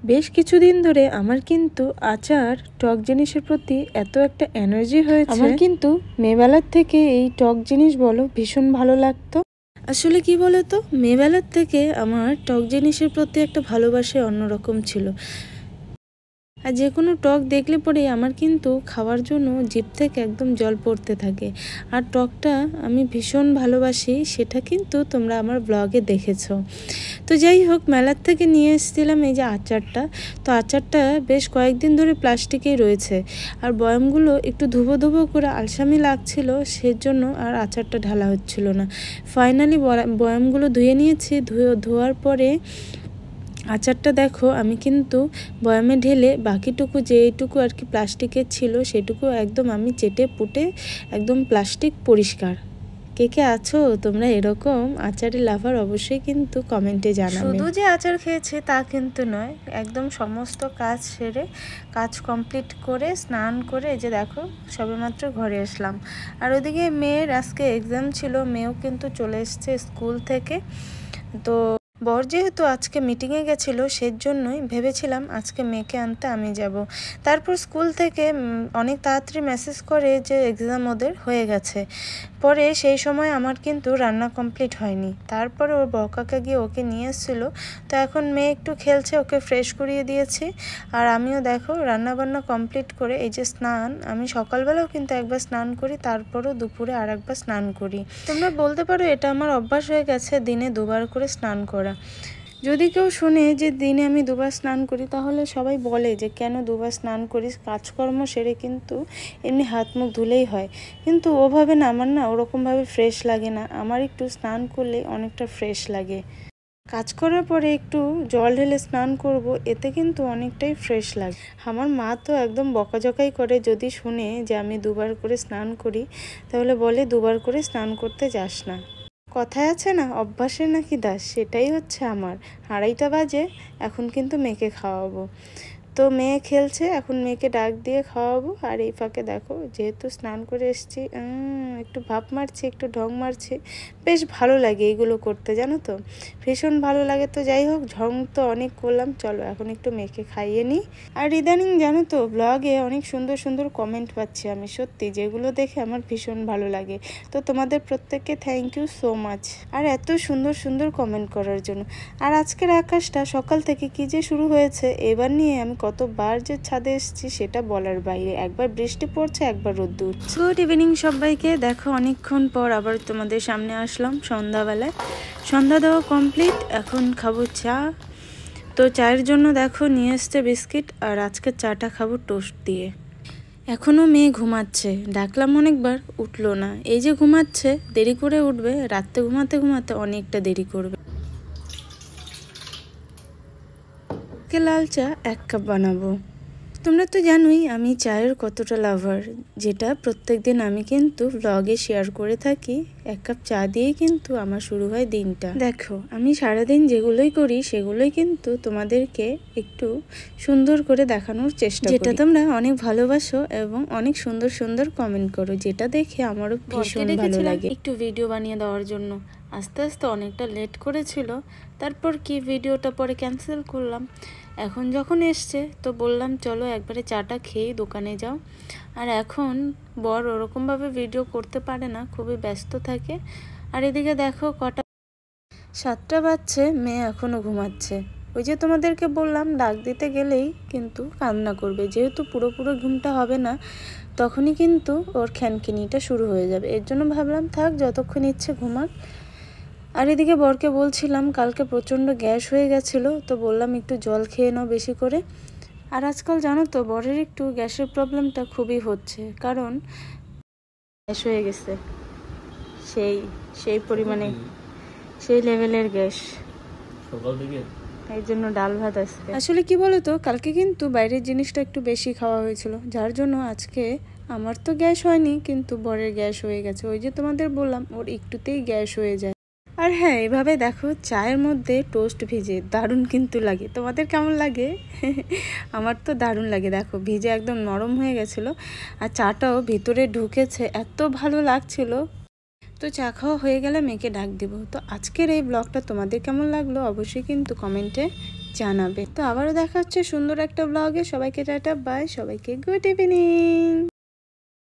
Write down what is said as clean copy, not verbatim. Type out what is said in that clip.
বেশ কিছুদিন ধরে আমার কিন্তু আচার টক জিনিসের প্রতি এত একটা এনার্জি হয়েছে, আমার কিন্তু মেয়েবেলার থেকে এই টক জিনিস বলো ভীষণ ভালো লাগতো। আসলে কি বলতো, মেয়েবেলার থেকে আমার টক জিনিসের প্রতি একটা ভালোবাসা অন্যরকম ছিল। আর যে কোনো টক দেখলে পরে আমার কিন্তু খাওয়ার জন্য জিভ থেকে একদম জল পড়তে থাকে। আর টকটা আমি ভীষণ ভালোবাসি, সেটা কিন্তু তোমরা আমার ব্লগে দেখেছো। তো যাই হোক, মেলার থেকে নিয়ে এসেছিলাম এই যে আচারটা। তো আচারটা বেশ কয়েকদিন ধরে প্লাস্টিকেই রয়েছে, আর বয়ামগুলো একটু ধুবো ধুবো করে আলসামি লাগছিল, সেজন্য আর আচারটা ঢালা হচ্ছিল না। ফাইনালি বয়ামগুলো ধুয়ে নিয়েছি। ধোয়ার পরে আচারটা দেখো আমি কিন্তু বয়ামে ঢেলে বাকিটুকু যেইটুকু আর কি প্লাস্টিকের ছিল সেটুকু একদম আমি চেটে পুটে একদম প্লাস্টিক পরিষ্কার। কে কে আছো তোমরা এরকম আচারের লাভার, অবশ্যই কিন্তু কমেন্টে জানাবে। শুধু যে আচার খেয়েছে তা কিন্তু নয়, একদম সমস্ত কাজ সেরে কাজ কমপ্লিট করে স্নান করে এই যে দেখো সবেমাত্র ঘরে আসলাম। আর ওদিকে মেয়ের আজকে এক্সাম ছিল, মেয়েও কিন্তু চলে এসছে স্কুল থেকে। তো বর যেহেতু আজকে মিটিংয়ে গেছিলো, সেজন্যই ভেবেছিলাম আজকে মেয়েকে আনতে আমি যাব। তারপর স্কুল থেকে অনেক তাড়াতাড়ি মেসেজ করে যে এক্সাম ওদের হয়ে গেছে। পরে সেই সময় আমার কিন্তু রান্না কমপ্লিট হয়নি। তারপরে ওর বকাকে গিয়ে ওকে নিয়ে এসেছিলো। তো এখন মেয়ে একটু খেলছে, ওকে ফ্রেশ করিয়ে দিয়েছি। আর আমিও দেখো রান্নাবান্না কমপ্লিট করে এই যে স্নান, আমি সকালবেলাও কিন্তু একবার স্নান করি, তারপরও দুপুরে আর একবার স্নান করি। তোমরা বলতে পারো এটা আমার অভ্যাস হয়ে গেছে দিনে দুবার করে স্নান করা। যদি কেউ শুনে যে দিনে আমি দুবার স্নান করি, তাহলে সবাই বলে যে কেন দুবার স্নান করিস, কাজকর্ম সেরে কিন্তু এমনি হাত মুখ ধুলেই হয়। কিন্তু ওভাবে না, আমার না ওরকমভাবে ফ্রেশ লাগে না। আমার একটু স্নান করলে অনেকটা ফ্রেশ লাগে। কাজ করার পরে একটু জল ঢেলে স্নান করব, এতে কিন্তু অনেকটাই ফ্রেশ লাগে। আমার মা তো একদম বকাঝকাই করে যদি শুনে যে আমি দুবার করে স্নান করি, তাহলে বলে দুবার করে স্নান করতে যাস না। কথায় আছে না, অভ্যাসের নাকি দাস, সেটাই হচ্ছে আমার। 2:30 বাজে, এখন কিন্তু মেয়েকে খাওয়াবো। তো মেয়ে খেলছে, এখন মেয়েকে ডাক দিয়ে খাওয়াবো। আর এই ফাঁকে দেখো যেহেতু স্নান করে এসেছি, একটু ভাপ মারছি, একটু ঢং মারছি। বেশ ভালো লাগে এইগুলো করতে, জানো তো, ভীষণ ভালো লাগে। তো যাই হোক, ঢং তো অনেক করলাম, চলো এখন একটু মেয়েকে খাইয়ে নিই। আর ইদানিং জানো তো ব্লগে অনেক সুন্দর সুন্দর কমেন্ট পাচ্ছি আমি, সত্যি যেগুলো দেখে আমার ভীষণ ভালো লাগে। তো তোমাদের প্রত্যেককে থ্যাংক ইউ সো মাচ, আর এত সুন্দর সুন্দর কমেন্ট করার জন্য। আর আজকের আকাশটা সকাল থেকে কি যে শুরু হয়েছে, এবার নিয়ে আমি কতবার যে ছাদে এসেছি সেটা বলার বাইরে। একবার বৃষ্টি পড়ছে, একবার রোদ্দুর। গুড ইভিনিং সবাইকে। দেখো অনেকক্ষণ পর আবার তোমাদের সামনে আসলাম সন্ধ্যাবেলায়। সন্ধ্যা দেওয়া কমপ্লিট, এখন খাবো চা। তো চায়ের জন্য দেখো নিয়ে এসছে বিস্কিট, আর আজকে চাটা খাবো টোস্ট দিয়ে। এখনও মেয়ে ঘুমাচ্ছে, ডাকলাম অনেকবার, উঠলো না। এই যে ঘুমাচ্ছে, দেরি করে উঠবে, রাত্রে ঘুমাতে ঘুমাতে অনেকটা দেরি করবে। লাল চা 1 কাপ বানাবো। তোমরা তো জানোই আমি চায়ের কতটা লাভার, যেটা প্রত্যেক দিন আমি কিন্তু ব্লগে শেয়ার করে থাকি। 1 কাপ চা দিয়েই কিন্তু আমার শুরু হয় দিনটা। দেখো আমি সারাদিন যেগুলোই করি সেগুলোই কিন্তু তোমাদেরকে একটু সুন্দর করে দেখানোর চেষ্টা করি, যেটা তোমরা অনেক ভালোবাসো এবং অনেক সুন্দর সুন্দর কমেন্ট করো, যেটা দেখে আমারও ভীষণ ভালো লাগে। একটু ভিডিও বানিয়ে দেওয়ার জন্য আস্তে আস্তে অনেকটা লেট করেছিল, তারপর কি ভিডিওটা পরে ক্যান্সেল করলাম। এখন যখন এসছে তো বললাম চলো একবারে চাটা খেয়েই দোকানে যাও। আর এখন বর ওরকমভাবে ভিডিও করতে পারে না, খুবই ব্যস্ত থাকে। আর এদিকে দেখো কটা 7টা বাজছে, মেয়ে এখনও ঘুমাচ্ছে। ওই যে তোমাদেরকে বললাম ডাক দিতে গেলেই কিন্তু কান্না করবে, যেহেতু পুরোপুরো ঘুমটা হবে না, তখনই কিন্তু ওর খ্যানখিনিটা শুরু হয়ে যাবে। এর জন্য ভাবলাম থাক যতক্ষণ ইচ্ছে ঘুমাক। আর এদিকে বরকে বলছিলাম কালকে প্রচণ্ড গ্যাস হয়ে গেছিলো, তো বললাম একটু জল খেয়ে নাও বেশি করে। আর আজকাল জানো তো বরের একটু গ্যাসের প্রবলেমটা খুবই হচ্ছে, কারণ গ্যাস হয়ে গেছে সেই সেই পরিমাণে, সেই লেভেলের গ্যাস। সকাল থেকে এই জন্য ডাল ভাত আসছে। আসলে কি বলতো, কালকে কিন্তু বাইরের জিনিসটা একটু বেশি খাওয়া হয়েছিল, যার জন্য আজকে আমার তো গ্যাস হয়নি, কিন্তু বরের গ্যাস হয়ে গেছে। ওই যে তোমাদের বললাম ওর একটুতেই গ্যাস হয়ে যায়। আর হ্যাঁ, এভাবে দেখো চায়ের মধ্যে টোস্ট ভিজে দারুণ কিন্তু লাগে। তোমাদের কেমন লাগে? আমার তো দারুণ লাগে। দেখো ভিজে একদম নরম হয়ে গেছিলো, আর চাটাও ভিতরে ঢুকেছে, এত ভালো লাগছিল। তো চা খাওয়া হয়ে গেলে মেয়েকে ডাক দিব। তো আজকের এই ব্লগটা তোমাদের কেমন লাগলো অবশ্যই কিন্তু কমেন্টে জানাবে। তো আবারও দেখা হচ্ছে সুন্দর একটা ব্লগে। সবাইকে টাটা, বাই, সবাইকে গুড ইভিনিং।